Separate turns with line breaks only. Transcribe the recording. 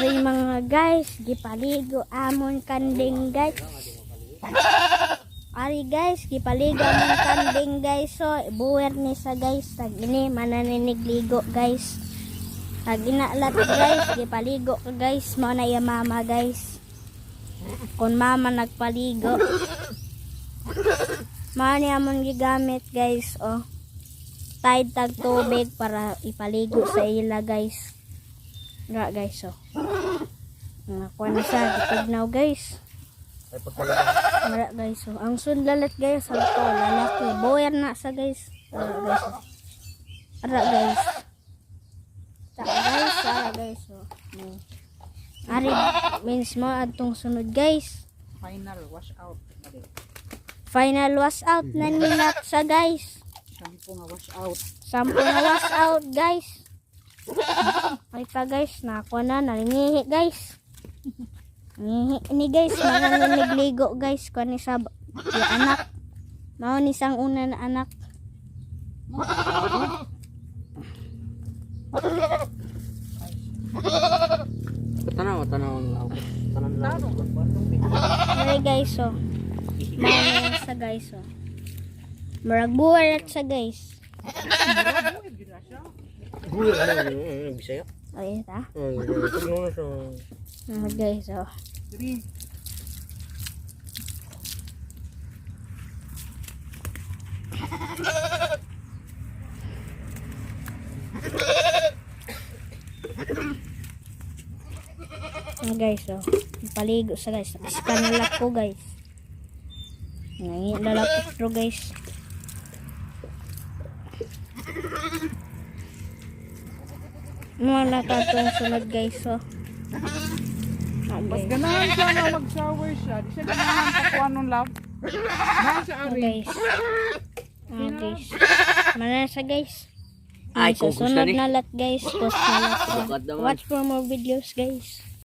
Ari mga guys, gipaligo amon kanding guys. Ari guys, gipaligo amon kanding guys. So, buwer ni sa guys. Tag ini mananinig ligo guys. Tag inalat guys, gipaligo ka guys. Mao na iya mama guys. Kung mama nagpaligo. Mao ni amon gigamit guys. Oh. Tide tag tubig para ipaligo sa ila guys. Nga guys, oh. Nakuha na siya, gitugnaw guys. Nga guys, oh. Ang sundalat guys, ang to, lalaki. Boyer na sa guys. Guys, oh. Ara guys. Ara guys, oh. Ari, means mo atong sunod guys.
Final wash out.
Final wash out na nilat sa guys.
Sampo nga wash out.
Sampo na wash out guys. Ay pa guys, nakuha na, nalingihi guys. Nangihi ni guys, mga nagligo guys. Kuha ni sa anak. Mao ni sang una na anak.
Tanaw ang law.
Ay guys, oh. Mao sa guys, oh. Maragbuwarat sa guys.
Buhay ano Bisaya?
Ay, ta.
Tugnaw na siya.
Guys, oh.
Diri.
Guys, oh. Paligo sa guys. Ispanalak ko guys. Ngayon lalapot ro guys. Wala ka itong sunod guys, oh.
Mas ganahan siya nga mag-shower siya. Di siya ganahan pakuha nung love. Ganahan siya ari.
Guys. Guys. Mana sa guys.
Ay,
Susunod
kukus na ni.
na lat guys. Post na lat.
Bukat naman.
Watch for more videos guys.